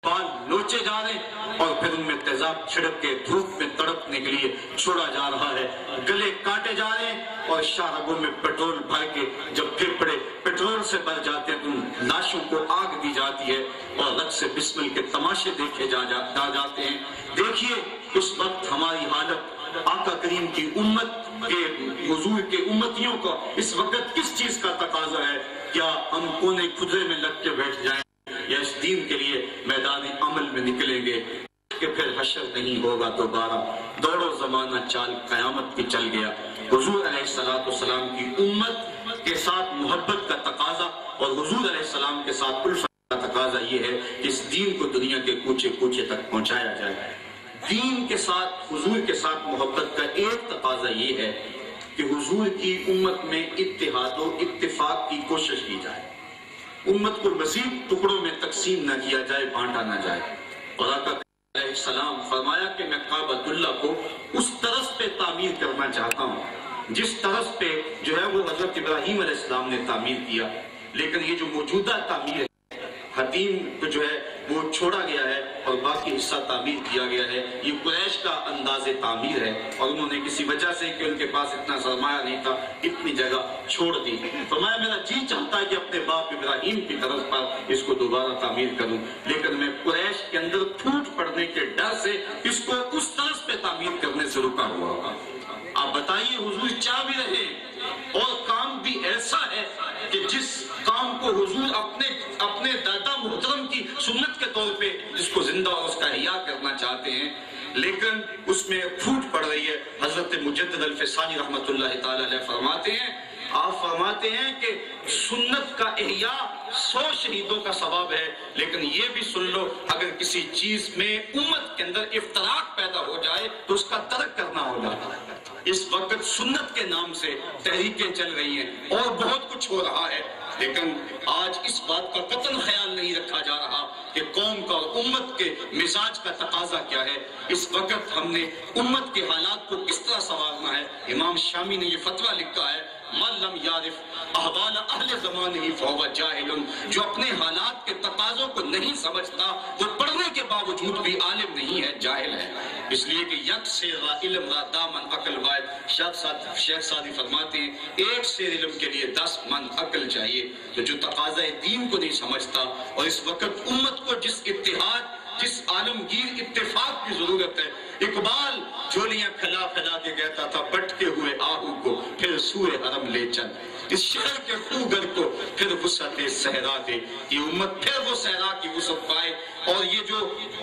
بال نوچے جا رہے ہیں اور پھر ان میں تیزاب چھڑک کے دھوپ میں تڑپنے کے لیے چھوڑا جا رہا ہے، گلے کاٹے جا رہے ہیں اور شاہرگوں میں پیٹرول بھر کے جب پھیپڑے پیٹرول سے بھر جاتے ہیں تو لاشوں کو آگ دی جاتی ہے اور رقص بسمل کے تماشے دیکھے جاتے ہیں۔ دیکھیے اس وقت ہماری حالت، آقا کریم کی امت کے حضور کے امتیوں کا اس وقت کس چیز کا تقاضا ہے؟ کیا ہم کونے کھدرے میں لگ کے بیٹھ جائیں یا اس دین کے لیے میدان عمل میں نکلیں گے کہ پھر حشر نہیں ہوگا دوبارہ؟ دوڑو زمانہ چال قیامت کی چل گیا۔ حضور علیہ السلام کی امت کے ساتھ محبت کا تقاضا اور حضور علیہ السلام کے ساتھ الفت کا تقاضا یہ ہے کہ اس دین کو دنیا کے کوچے کوچے تک پہنچایا جائے۔ دین کے ساتھ، حضور کے ساتھ محبت کا ایک تقاضا یہ ہے کہ حضور کی امت میں اتحاد و اتفاق کی کوشش کی جائے، امت کو مزید ٹکڑوں میں تقسیم نہ کیا جائے، بانٹا نہ جائے۔ اور آقا علیہ السلام فرمایا کہ میں کعبۃ اللہ کو اس طرز پہ تعمیر کرنا چاہتا ہوں جس طرز پہ جو ہے وہ حضرت ابراہیم علیہ السلام نے تعمیر کیا، لیکن یہ جو موجودہ تعمیر ہے، حتیم کو جو ہے وہ چھوڑا گیا ہے اور باقی حصہ تعمیر کیا گیا ہے، یہ قریش کا انداز تعمیر ہے اور انہوں نے کسی وجہ سے کہ ان کے پاس اتنا سرمایہ نہیں تھا اتنی جگہ چھوڑ دی۔ فرمایا میرا جی چاہتا ہے کہ اپنے باپ ابراہیم کی طرز پر اس کو دوبارہ تعمیر کروں، لیکن میں قریش کے اندر پھوٹ پڑنے کے ڈر سے اس کو اس طرز پہ تعمیر کرنے سے رکا ہوا ہوگا۔ آپ بتائیے حضور چاہ بھی رہے اور کام بھی ایسا ہے کہ جس کام کو حضور اپنے دادا محترم کی سنت کے طور پہ جس کو زندہ اور اس کا احیاء کرنا چاہتے ہیں، لیکن اس میں پھوٹ پڑ رہی ہے۔ حضرت مجدد الفسانی رحمت اللہ تعالی علیہ فرماتے ہیں، آپ فرماتے ہیں کہ سنت کا احیاء 100 شہیدوں کا ثواب ہے، لیکن یہ بھی سن لو اگر کسی چیز میں امت کے اندر افتراق پیدا ہو جائے تو اس کا ترک کرنا ہوگا۔ اس وقت سنت کے نام سے تحریکیں چل رہی ہیں اور بہت کچھ ہو رہا ہے، لیکن آج اس بات کا قطعاً خیال نہیں رکھا جا رہا کہ قوم کا اور امت کے مزاج کا تقاضا کیا ہے۔ اس وقت ہم نے امت کے حالات کو کس طرح سنوارنا ہے۔ امام شامی نے یہ فتویٰ لکھا ہے، من لم یعرف احوال اہل زمانہ فہو جاہل، جو اپنے حالات کے تقاضوں کو نہیں سمجھتا وہ پڑھنے کے باوجود بھی عالم نہیں ہے، جاہل ہے۔ اس لیے کہ یک سے علم را دامن عقل واحد، شیخ سعدی فرماتے ہیں ایک سے علم کے لیے 10 من عقل چاہیے۔ تو جو تقاضا دین کو نہیں سمجھتا اور اس وقت امت کو جس اتحاد، جس عالمگیر اتفاق کی ضرورت ہے، اقبال جھولیاں کھلا کھلا کے کہتا تھا بٹتے ہوئے آہو کو پھر سوئے حرم لے چل، اس شہر کے ٹوگر کو پھر وسعت صحرا دے، یہ امت پھر وہ صحرا کی وسعت پائے۔ اور یہ جو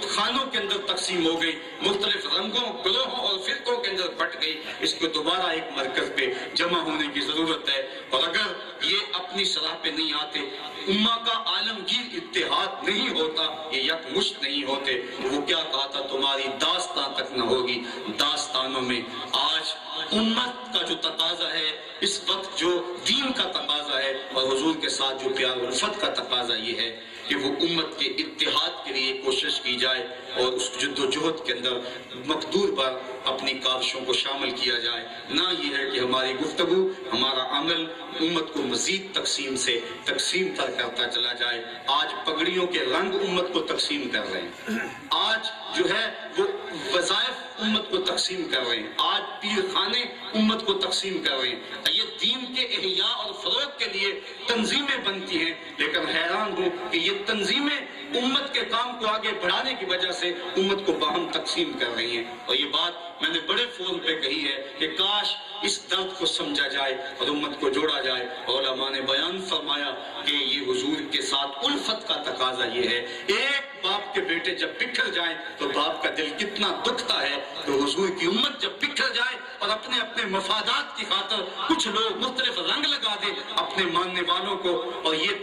خانوں کے اندر تقسیم ہو گئی، مختلف رنگوں، گروہوں اور فرقوں کے اندر بٹ گئی، اس کو دوبارہ ایک مرکز پہ جمع ہونے کی ضرورت ہے۔ اور اگر یہ اپنی سراہ پہ نہیں آتے، امہ کا عالمگیر اتحاد نہیں ہوتا، یہ یک مشت نہیں ہوتے، وہ کیا کہا تھا، تمہاری داستان تک نہ ہوگی داستانوں میں۔ آج امت کا جو تقاضا ہے، اس وقت جو دین کا تقاضا ہے اور حضور کے ساتھ جو پیار و الفت کا تقاضا یہ ہے کہ وہ امت کے اتحاد کے لیے کوشش کی جائے اور اس جد و جہد کے اندر مقدور پر اپنی کاوشوں کو شامل کیا جائے۔ نہ یہ ہے کہ ہماری گفتگو، ہمارا عمل امت کو مزید تقسیم تر کرتا چلا جائے۔ آج پگڑیوں کے رنگ امت کو تقسیم کر رہے ہیں، آج جو ہے وہ وظائف امت کو تقسیم کر رہے ہیں، آج پیر خانے امت کو تقسیم کر رہے ہیں۔ یہ دین کے احیاء اور فروغ کے لیے تنظیمیں بنتی ہیں، لیکن حیران ہوں کہ یہ تنظیمیں امت کے کام کو آگے بڑھانے کی وجہ سے امت کو باہم تقسیم کر رہی ہیں۔ اور یہ بات میں نے بڑے فون پہ کہی ہے کہ کاش اس درد کو سمجھا جائے اور امت کو جوڑا جائے۔ علماء نے بیان فرمایا کہ یہ حضور کے ساتھ الفت کا تقاضا یہ ہے، ایک باپ کے بیٹے جب بکھر جائیں تو باپ کا دل کتنا دکھتا ہے، تو حضور کی امت جب بکھر جائے اور اپنے اپنے مفادات کی خاطر کچھ لوگ مختلف رنگ لگا دیں اپنے ماننے والوں کو اور یہ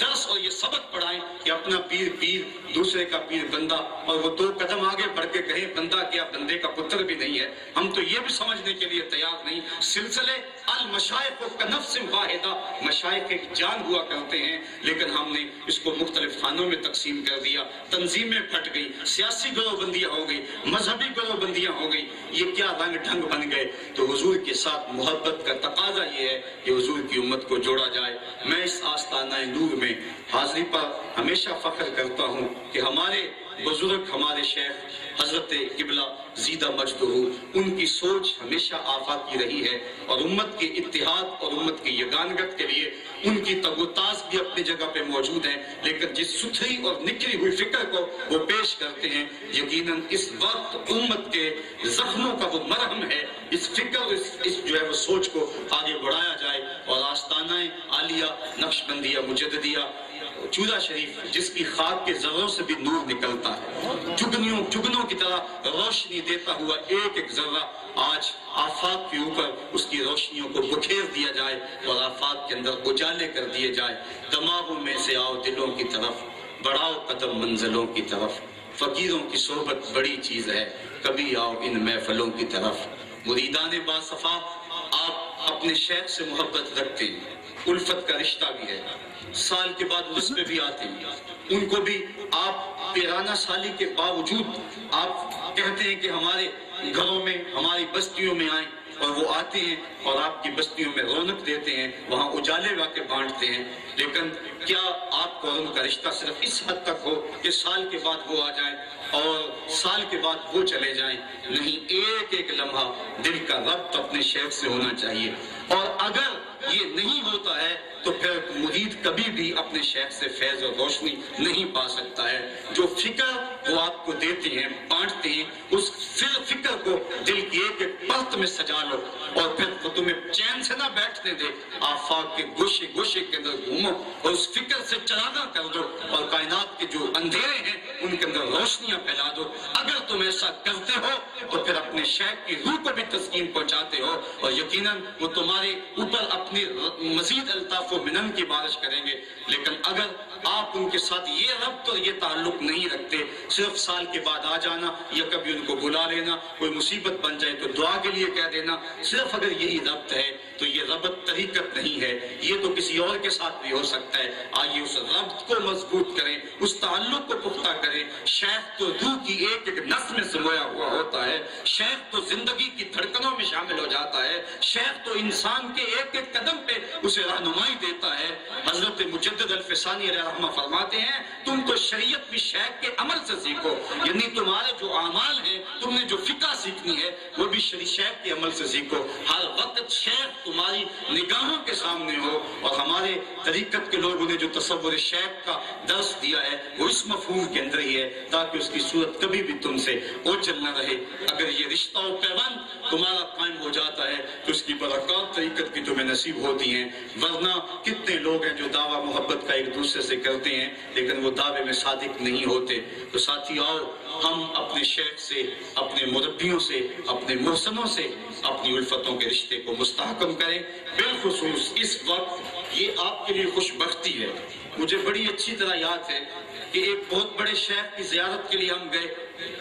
درس اور یہ سبق پڑھائیں کہ اپنا پیر پیر، دوسرے کا پیر بندہ، اور وہ 2 قدم آگے بڑھ کے کہیں بندہ کیا بندے کا پتر بھی نہیں ہے، ہم تو یہ بھی سمجھنے کے لیے تیار نہیں۔ سلسلے المشائخ کنفس واحدہ، مشائخ ایک جان ہوا کرتے ہیں، لیکن ہم نے اس کو مختلف خانوں میں تقسیم کر دیا، تنظیمیں پھٹ گئی، سیاسی گروہ بندیاں ہو گئی، مذہبی گروہ بندیاں ہو گئی، یہ کیا رنگ ڈھنگ بن گئے۔ تو حضور کے ساتھ محبت کا تقاضا یہ ہے کہ حضور حضور کی امت کو جوڑا جائے۔ میں اس آستانہ نور میں حاضری پر ہمیشہ فخر کرتا ہوں کہ ہمارے بزرگ، ہمارے شیخ حضرت قبلہ زیدہ مجدہ، ان کی سوچ ہمیشہ آفاقی رہی ہے، اور امت کے اتحاد اور امت کی یگانگت کے لیے ان کی تگ و تاز بھی اپنی جگہ پہ موجود ہے، لیکن جس ستھری اور نکھری ہوئی فکر کو وہ پیش کرتے ہیں، یقیناً اس وقت امت کے زخموں کا وہ مرہم ہے۔ اس فکر، اس جو ہے وہ سوچ کو آگے بڑھایا جائے، اور آستانہ عالیہ نقشبندیہ مجددیہ چودہ شریف، جس کی خاک کے ذروں سے بھی نور نکلتا ہے، چگنوں کی طرح روشنی دیتا ہوا ایک ایک ذرہ آج آفاق کے اوپر اس کی روشنیوں کو بکھیر دیا جائے اور آفاق کے اندر اجالے کر دیے جائے۔ دماغوں میں سے آؤ دلوں کی طرف، بڑھاؤ قدم منزلوں کی طرف، فقیروں کی صحبت بڑی چیز ہے، کبھی آؤ ان محفلوں کی طرف۔ مریدان باصفا، آپ اپنے شیخ سے محبت رکھتے ہیں، الفت کا رشتہ بھی ہے، سال کے بعد اس پہ بھی آتے ہیں، ان کو بھی آپ پیرانہ سالی کے باوجود آپ کہتے ہیں کہ ہمارے گھروں میں، ہماری بستیوں میں آئیں، اور وہ آتے ہیں اور آپ کی بستیوں میں رونق دیتے ہیں، وہاں اجالے لا کے بانٹتے ہیں۔ لیکن کیا آپ کو ان کا رشتہ صرف اس حد تک ہو کہ سال کے بعد وہ آ جائیں اور سال کے بعد وہ چلے جائیں؟ نہیں، ایک ایک لمحہ دل کا ربط اپنے شیخ سے ہونا چاہیے، اور اگر یہ نہیں ہوتا ہے تو پھر مرید کبھی بھی اپنے شیخ سے فیض اور روشنی نہیں پا سکتا ہے۔ جو فکر وہ آپ کو دیتے ہیں، بانٹتے ہیں، اس فکر کو دل کی ایک ایک پرت میں سجا لو، اور پھر وہ تمہیں چین سے نہ بیٹھنے دے، آفاق کے گوشے گوشے کے اندر گھومو اور اس فکر سے چراغاں کر دو، اور کائنات کے جو اندھیرے ہیں ان کے اندر روشنیاں پھیلا دو۔ اگر تم ایسا کرتے ہو تو پھر اپنے شیخ کی روح کو بھی تسکین پہنچاتے ہو، اور یقیناً وہ تمہارے اوپر اپنی مزید الطاف و منن کی بارش کریں گے۔ لیکن اگر آپ ان کے ساتھ یہ ربط اور یہ تعلق نہیں رکھتے، صرف سال کے بعد آ جانا یا کبھی ان کو بلا لینا، کوئی مصیبت بن جائے تو دعا کے لیے کہہ دینا، صرف اگر یہی ربط ہے تو یہ ربط طریقت نہیں ہے، یہ تو کسی اور کے ساتھ بھی ہو سکتا ہے۔ آئیے اس ربط کو مضبوط کریں، اس تعلق کو پختہ کریں۔ شیخ تو روح کی ایک ایک نس میں سمویا ہوا ہوتا ہے، شیخ تو زندگی کی دھڑکنوں میں شامل ہو جاتا ہے، شیخ تو انسان کے ایک ایک قدم پہ اسے رہنمائی دیتا ہے۔ حضرت مجدد الفسانی علیہ رحمہ فرماتے ہیں، تم تو شریعت بھی شیخ کے عمل سے سیکھو، یعنی تمہارے جو اعمال ہیں، تم نے جو فقہ سیکھنی ہے وہ بھی شیخ کے عمل سے سیکھو۔ ہر وقت شیخ تمہاری نگاہوں کے سامنے ہو، اور ہمارے طریقت کے لوگوں نے جو تصور شیخ کا درس دیا ہے وہ اس مفہوم کے اندر ہی ہے، تاکہ اس کی صورت کبھی بھی تم سے اوجھل نہ رہے۔ اگر یہ رشتہ و پیوند تمہارا قائم ہو جاتا ہے تو اس کی برکات طریقت کی تمہیں نصیب ہوتی ہیں، ورنہ کتنے لوگ ہیں جو دعویٰ محبت کا ایک دوسرے سے کرتے ہیں لیکن وہ دعوے میں صادق نہیں ہوتے۔ تو ساتھی آؤ ہم اپنے شیخ سے، اپنے مربیوں سے، اپنے محسنوں سے اپنی الفتوں کے رشتے کو مستحکم کریں۔ بالخصوص اس وقت یہ آپ کے لیے خوش بختی ہے۔ مجھے بڑی اچھی طرح یاد ہے کہ ایک بہت بڑے شیخ کی زیارت کے لیے ہم گئے،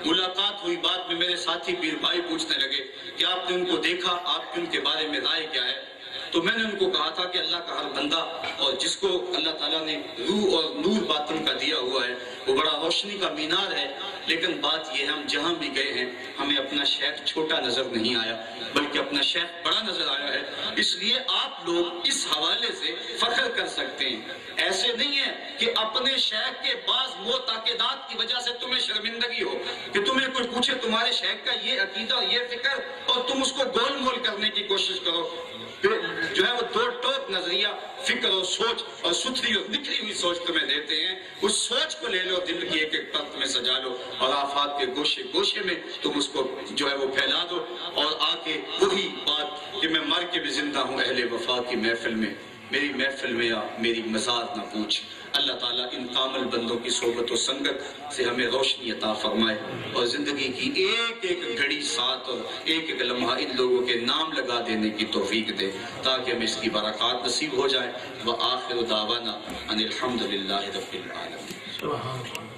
ملاقات ہوئی، بعد میں میرے ساتھی پیر بھائی پوچھنے لگے کہ آپ نے ان کو دیکھا، آپ کی ان کے بارے میں رائے کیا ہے؟ تو میں نے ان کو کہا تھا کہ اللہ کا ہر بندہ اور جس کو اللہ تعالیٰ نے روح اور نور باطن کا دیا ہوا ہے وہ بڑا روشنی کا مینار ہے، لیکن بات یہ ہے ہم جہاں بھی گئے ہیں ہمیں اپنا شیخ چھوٹا نظر نہیں آیا بلکہ اپنا شیخ بڑا نظر آیا ہے۔ اس لیے آپ لوگ اس حوالے سے فخر کر سکتے ہیں۔ ایسے نہیں ہے کہ اپنے شیخ کے بعض معتقدات کی وجہ سے تمہیں شرمندگی ہو کہ تمہیں کوئی پوچھے تمہارے شیخ کا یہ عقیدہ اور یہ فکر، اور تم اس کو گول مول کرنے کی کوشش کرو۔ جو ہے وہ دو ٹوک نظریہ فکر اور سوچ اور ستھری اور نکھری ہوئی سوچ تمہیں دیتے ہیں، اس سوچ کو لے لو، دل کی ایک ایک پرت میں سجا لو، اور آفات کے گوشے گوشے میں تم اس کو جو ہے وہ پھیلا دو، اور آ کے وہی بات کہ میں مر کے بھی زندہ ہوں اہل وفا کی محفل میں، میری محفل میں آ میری مزار نہ پوچھ۔ اللہ تعالیٰ ان کامل بندوں کی صحبت و سنگت سے ہمیں روشنی عطا فرمائے، اور زندگی کی ایک ایک گھڑی ساتھ اور ایک ایک لمحہ ان لوگوں کے نام لگا دینے کی توفیق دے تاکہ ہمیں اس کی برکات نصیب ہو جائے۔ وآخر دعوانا ان الحمد للہ رب العالمین۔